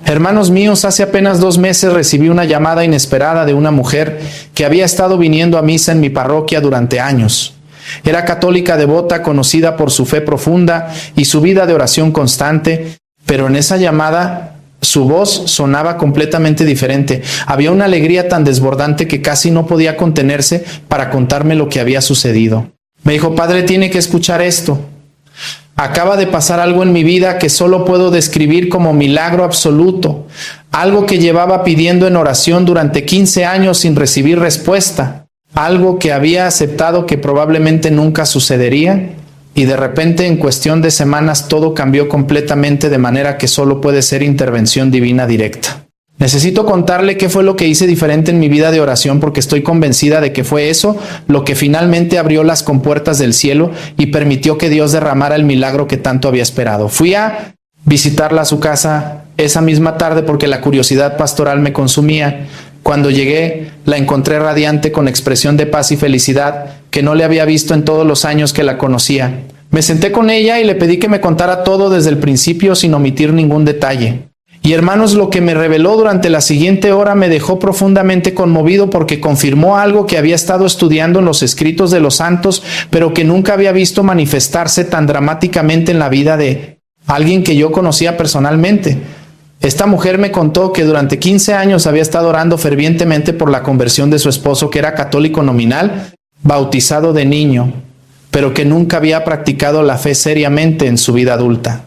Hermanos míos, hace apenas 2 meses recibí una llamada inesperada de una mujer que había estado viniendo a misa en mi parroquia durante años. Era católica devota, conocida por su fe profunda y su vida de oración constante, pero en esa llamada su voz sonaba completamente diferente. Había una alegría tan desbordante que casi no podía contenerse para contarme lo que había sucedido. Me dijo: padre, tiene que escuchar esto. Acaba de pasar algo en mi vida que solo puedo describir como milagro absoluto. Algo que llevaba pidiendo en oración durante 15 años sin recibir respuesta. Algo que había aceptado que probablemente nunca sucedería. Y de repente, en cuestión de semanas, todo cambió completamente, de manera que solo puede ser intervención divina directa. Necesito contarle qué fue lo que hice diferente en mi vida de oración, porque estoy convencida de que fue eso lo que finalmente abrió las compuertas del cielo y permitió que Dios derramara el milagro que tanto había esperado. Fui a visitarla a su casa esa misma tarde porque la curiosidad pastoral me consumía. Cuando llegué, la encontré radiante, con expresión de paz y felicidad que no le había visto en todos los años que la conocía. Me senté con ella y le pedí que me contara todo desde el principio sin omitir ningún detalle. Y hermanos, lo que me reveló durante la siguiente hora me dejó profundamente conmovido, porque confirmó algo que había estado estudiando en los escritos de los santos, pero que nunca había visto manifestarse tan dramáticamente en la vida de alguien que yo conocía personalmente. Esta mujer me contó que durante 15 años había estado orando fervientemente por la conversión de su esposo, que era católico nominal, bautizado de niño, pero que nunca había practicado la fe seriamente en su vida adulta.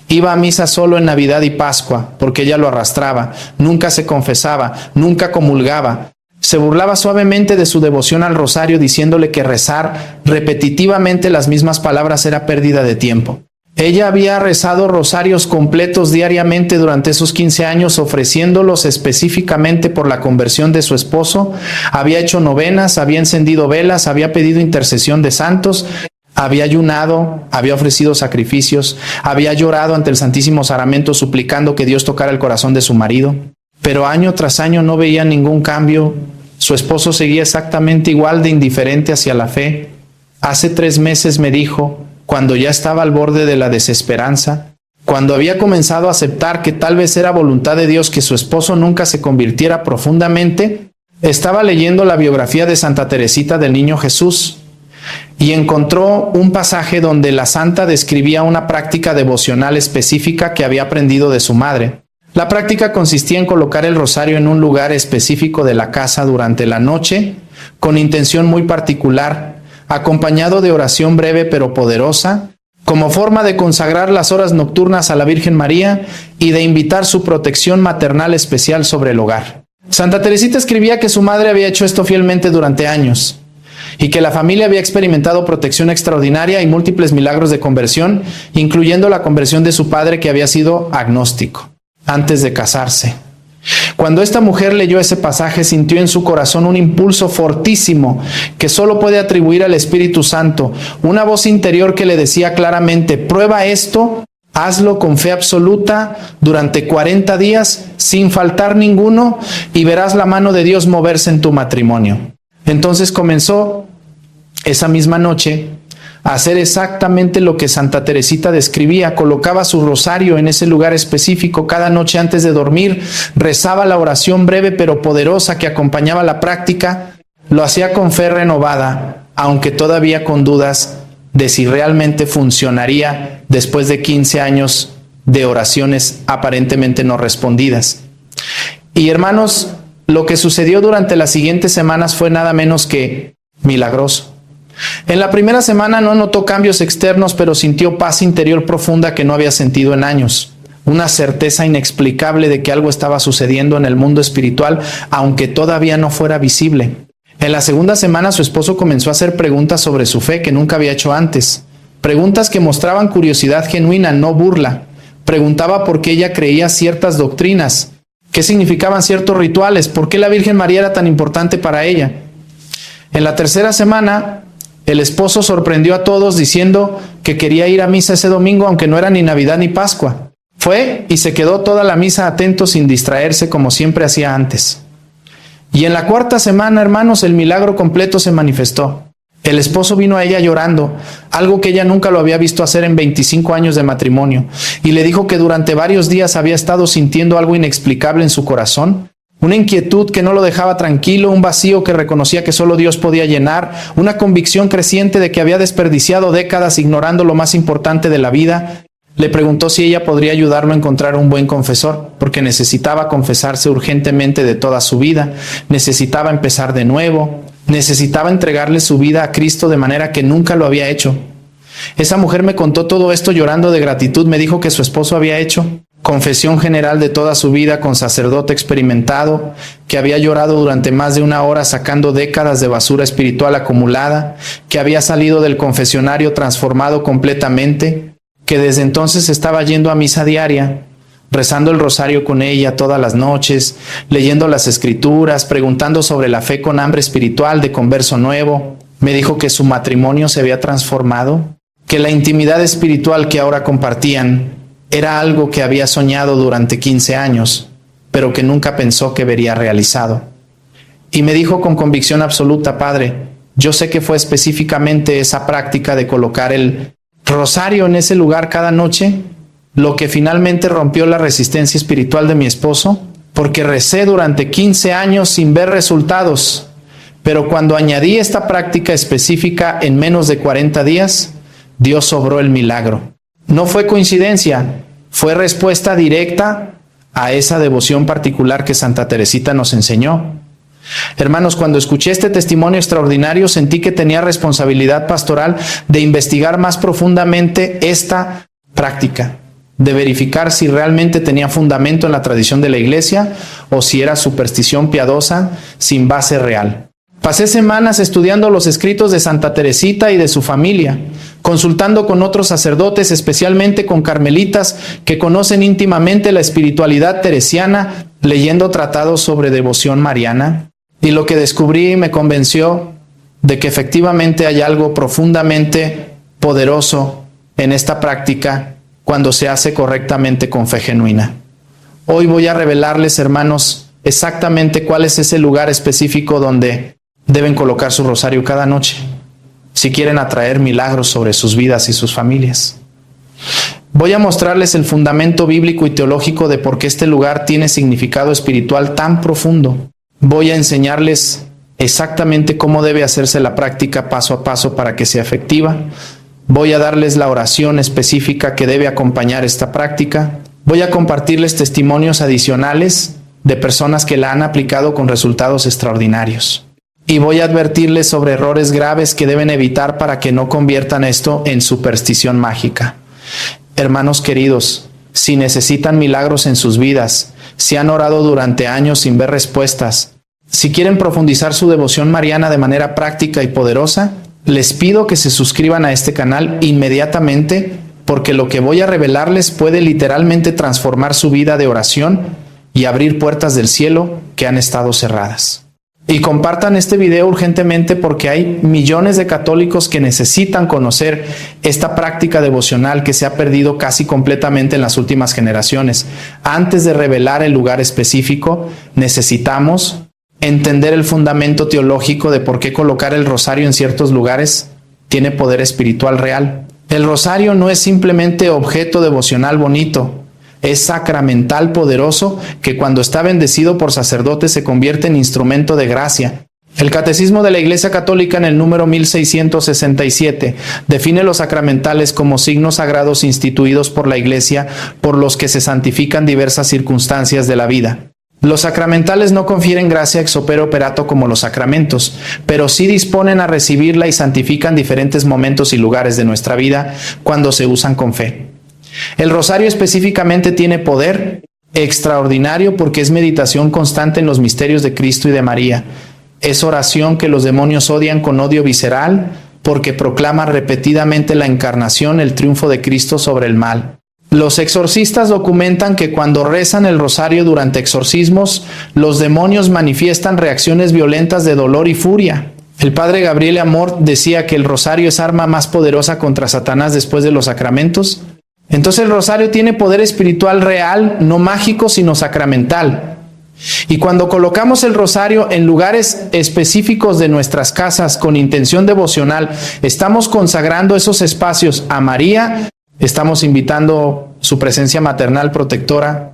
Iba a misa solo en Navidad y Pascua, porque ella lo arrastraba. Nunca se confesaba, nunca comulgaba. Se burlaba suavemente de su devoción al rosario, diciéndole que rezar repetitivamente las mismas palabras era pérdida de tiempo. Ella había rezado rosarios completos diariamente durante esos 15 años, ofreciéndolos específicamente por la conversión de su esposo. Había hecho novenas, había encendido velas, había pedido intercesión de santos, había ayunado, había ofrecido sacrificios, había llorado ante el Santísimo Sacramento suplicando que Dios tocara el corazón de su marido. Pero año tras año no veía ningún cambio. Su esposo seguía exactamente igual de indiferente hacia la fe. Hace 3 meses me dijo, cuando ya estaba al borde de la desesperanza, cuando había comenzado a aceptar que tal vez era voluntad de Dios que su esposo nunca se convirtiera profundamente, estaba leyendo la biografía de Santa Teresita del Niño Jesús y encontró un pasaje donde la santa describía una práctica devocional específica que había aprendido de su madre. La práctica consistía en colocar el rosario en un lugar específico de la casa durante la noche, con intención muy particular, acompañado de oración breve pero poderosa, como forma de consagrar las horas nocturnas a la Virgen María y de invitar su protección maternal especial sobre el hogar. Santa Teresita escribía que su madre había hecho esto fielmente durante años, y que la familia había experimentado protección extraordinaria y múltiples milagros de conversión, incluyendo la conversión de su padre, que había sido agnóstico antes de casarse. Cuando esta mujer leyó ese pasaje, sintió en su corazón un impulso fortísimo que solo puede atribuir al Espíritu Santo, una voz interior que le decía claramente: prueba esto, hazlo con fe absoluta durante 40 días, sin faltar ninguno, y verás la mano de Dios moverse en tu matrimonio. Entonces comenzó esa misma noche a hacer exactamente lo que Santa Teresita describía. Colocaba su rosario en ese lugar específico cada noche antes de dormir, rezaba la oración breve pero poderosa que acompañaba la práctica. Lo hacía con fe renovada, aunque todavía con dudas de si realmente funcionaría después de 15 años de oraciones aparentemente no respondidas. Y hermanos, lo que sucedió durante las siguientes semanas fue nada menos que milagroso. En la primera semana no notó cambios externos, pero sintió paz interior profunda que no había sentido en años. Una certeza inexplicable de que algo estaba sucediendo en el mundo espiritual, aunque todavía no fuera visible. En la segunda semana su esposo comenzó a hacer preguntas sobre su fe que nunca había hecho antes. Preguntas que mostraban curiosidad genuina, no burla. Preguntaba por qué ella creía ciertas doctrinas, qué significaban ciertos rituales, por qué la Virgen María era tan importante para ella. En la tercera semana, el esposo sorprendió a todos diciendo que quería ir a misa ese domingo, aunque no era ni Navidad ni Pascua. Fue y se quedó toda la misa atento sin distraerse como siempre hacía antes. Y en la cuarta semana, hermanos, el milagro completo se manifestó. El esposo vino a ella llorando, algo que ella nunca lo había visto hacer en 25 años de matrimonio, y le dijo que durante varios días había estado sintiendo algo inexplicable en su corazón, una inquietud que no lo dejaba tranquilo, un vacío que reconocía que solo Dios podía llenar, una convicción creciente de que había desperdiciado décadas ignorando lo más importante de la vida. Le preguntó si ella podría ayudarlo a encontrar un buen confesor, porque necesitaba confesarse urgentemente de toda su vida, necesitaba empezar de nuevo, necesitaba entregarle su vida a Cristo de manera que nunca lo había hecho. Esa mujer me contó todo esto llorando de gratitud. Me dijo que su esposo había hecho confesión general de toda su vida con sacerdote experimentado, que había llorado durante más de 1 hora sacando décadas de basura espiritual acumulada, que había salido del confesionario transformado completamente, que desde entonces estaba yendo a misa diaria, rezando el rosario con ella todas las noches, leyendo las escrituras, preguntando sobre la fe con hambre espiritual de converso nuevo. Me dijo que su matrimonio se había transformado, que la intimidad espiritual que ahora compartían era algo que había soñado durante 15 años, pero que nunca pensó que vería realizado. Y me dijo con convicción absoluta: Padre, yo sé que fue específicamente esa práctica de colocar el rosario en ese lugar cada noche lo que finalmente rompió la resistencia espiritual de mi esposo, porque recé durante 15 años sin ver resultados, pero cuando añadí esta práctica específica en menos de 40 días, Dios obró el milagro. No fue coincidencia, fue respuesta directa a esa devoción particular que Santa Teresita nos enseñó. Hermanos, cuando escuché este testimonio extraordinario, sentí que tenía responsabilidad pastoral de investigar más profundamente esta práctica, de verificar si realmente tenía fundamento en la tradición de la Iglesia o si era superstición piadosa sin base real. Pasé semanas estudiando los escritos de Santa Teresita y de su familia, consultando con otros sacerdotes, especialmente con carmelitas que conocen íntimamente la espiritualidad teresiana, leyendo tratados sobre devoción mariana. Y lo que descubrí me convenció de que efectivamente hay algo profundamente poderoso en esta práctica cuando se hace correctamente con fe genuina. Hoy voy a revelarles, hermanos, exactamente cuál es ese lugar específico donde deben colocar su rosario cada noche, si quieren atraer milagros sobre sus vidas y sus familias. Voy a mostrarles el fundamento bíblico y teológico de por qué este lugar tiene significado espiritual tan profundo. Voy a enseñarles exactamente cómo debe hacerse la práctica paso a paso para que sea efectiva. Voy a darles la oración específica que debe acompañar esta práctica. Voy a compartirles testimonios adicionales de personas que la han aplicado con resultados extraordinarios. Y voy a advertirles sobre errores graves que deben evitar para que no conviertan esto en superstición mágica. Hermanos queridos, si necesitan milagros en sus vidas, si han orado durante años sin ver respuestas, si quieren profundizar su devoción mariana de manera práctica y poderosa, les pido que se suscriban a este canal inmediatamente, porque lo que voy a revelarles puede literalmente transformar su vida de oración y abrir puertas del cielo que han estado cerradas. Y compartan este video urgentemente, porque hay millones de católicos que necesitan conocer esta práctica devocional que se ha perdido casi completamente en las últimas generaciones. Antes de revelar el lugar específico, necesitamos entender el fundamento teológico de por qué colocar el rosario en ciertos lugares tiene poder espiritual real. El rosario no es simplemente objeto devocional bonito. Es sacramental poderoso que cuando está bendecido por sacerdotes se convierte en instrumento de gracia. El Catecismo de la Iglesia Católica en el número 1667 define los sacramentales como signos sagrados instituidos por la Iglesia por los que se santifican diversas circunstancias de la vida. Los sacramentales no confieren gracia ex opere operato como los sacramentos, pero sí disponen a recibirla y santifican diferentes momentos y lugares de nuestra vida cuando se usan con fe. El rosario específicamente tiene poder extraordinario porque es meditación constante en los misterios de Cristo y de María. Es oración que los demonios odian con odio visceral porque proclama repetidamente la encarnación, el triunfo de Cristo sobre el mal. Los exorcistas documentan que cuando rezan el rosario durante exorcismos, los demonios manifiestan reacciones violentas de dolor y furia. El padre Gabriel Amor decía que el rosario es arma más poderosa contra Satanás después de los sacramentos. Entonces el rosario tiene poder espiritual real, no mágico, sino sacramental. Y cuando colocamos el rosario en lugares específicos de nuestras casas con intención devocional, estamos consagrando esos espacios a María, estamos invitando su presencia maternal protectora,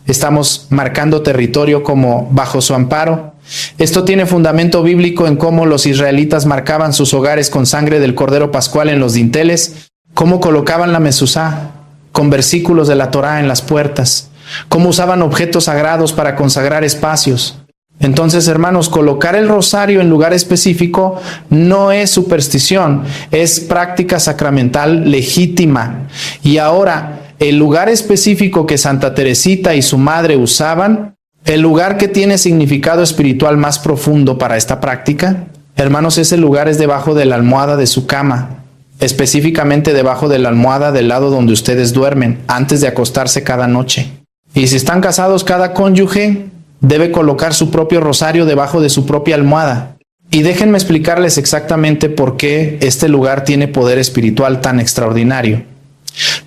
estamos marcando territorio como bajo su amparo. Esto tiene fundamento bíblico en cómo los israelitas marcaban sus hogares con sangre del Cordero Pascual en los dinteles, cómo colocaban la mezuzá con versículos de la Torá en las puertas, cómo usaban objetos sagrados para consagrar espacios. Entonces, hermanos, colocar el rosario en lugar específico no es superstición, es práctica sacramental legítima. Y ahora, el lugar específico que Santa Teresita y su madre usaban, el lugar que tiene significado espiritual más profundo para esta práctica, hermanos, ese lugar es debajo de la almohada de su cama, específicamente debajo de la almohada del lado donde ustedes duermen, antes de acostarse cada noche. Y si están casados, cada cónyuge debe colocar su propio rosario debajo de su propia almohada. Y déjenme explicarles exactamente por qué este lugar tiene poder espiritual tan extraordinario.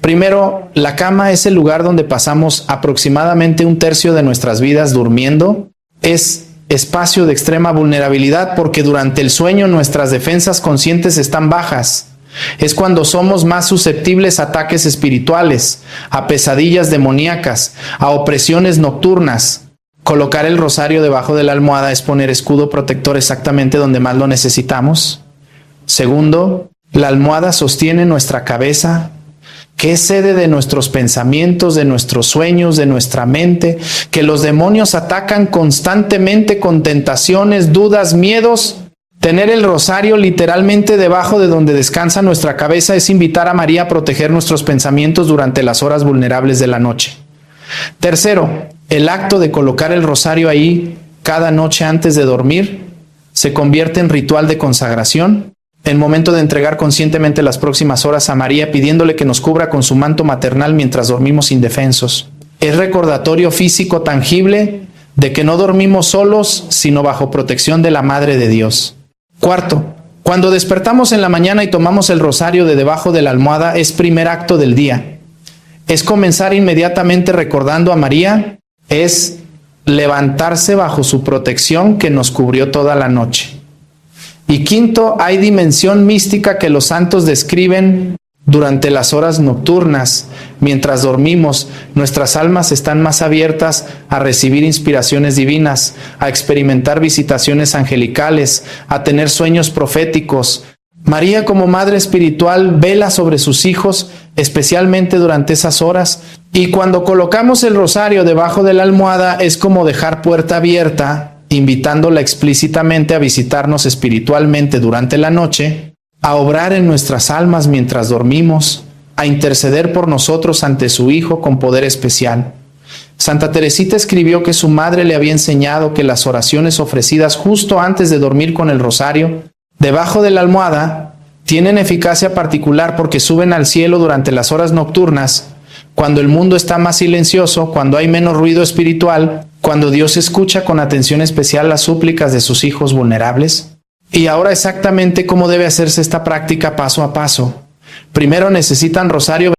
Primero, la cama es el lugar donde pasamos aproximadamente un tercio de nuestras vidas durmiendo. Es espacio de extrema vulnerabilidad porque durante el sueño nuestras defensas conscientes están bajas. Es cuando somos más susceptibles a ataques espirituales, a pesadillas demoníacas, a opresiones nocturnas. Colocar el rosario debajo de la almohada es poner escudo protector exactamente donde más lo necesitamos. Segundo, la almohada sostiene nuestra cabeza, que es sede de nuestros pensamientos, de nuestros sueños, de nuestra mente, que los demonios atacan constantemente con tentaciones, dudas, miedos. Tener el rosario literalmente debajo de donde descansa nuestra cabeza es invitar a María a proteger nuestros pensamientos durante las horas vulnerables de la noche. Tercero, el acto de colocar el rosario ahí cada noche antes de dormir se convierte en ritual de consagración, el momento de entregar conscientemente las próximas horas a María pidiéndole que nos cubra con su manto maternal mientras dormimos indefensos. Es recordatorio físico tangible de que no dormimos solos, sino bajo protección de la Madre de Dios. Cuarto, cuando despertamos en la mañana y tomamos el rosario de debajo de la almohada, es primer acto del día. Es comenzar inmediatamente recordando a María, es levantarse bajo su protección que nos cubrió toda la noche. Y quinto, hay dimensión mística que los santos describen durante las horas nocturnas. Mientras dormimos, nuestras almas están más abiertas a recibir inspiraciones divinas, a experimentar visitaciones angelicales, a tener sueños proféticos. María, como madre espiritual, vela sobre sus hijos, especialmente durante esas horas. Y cuando colocamos el rosario debajo de la almohada, es como dejar puerta abierta, invitándola explícitamente a visitarnos espiritualmente durante la noche, a obrar en nuestras almas mientras dormimos, a interceder por nosotros ante su Hijo con poder especial. Santa Teresita escribió que su madre le había enseñado que las oraciones ofrecidas justo antes de dormir con el rosario, debajo de la almohada, tienen eficacia particular porque suben al cielo durante las horas nocturnas, cuando el mundo está más silencioso, cuando hay menos ruido espiritual, cuando Dios escucha con atención especial las súplicas de sus hijos vulnerables. Y ahora exactamente cómo debe hacerse esta práctica paso a paso. Primero necesitan rosario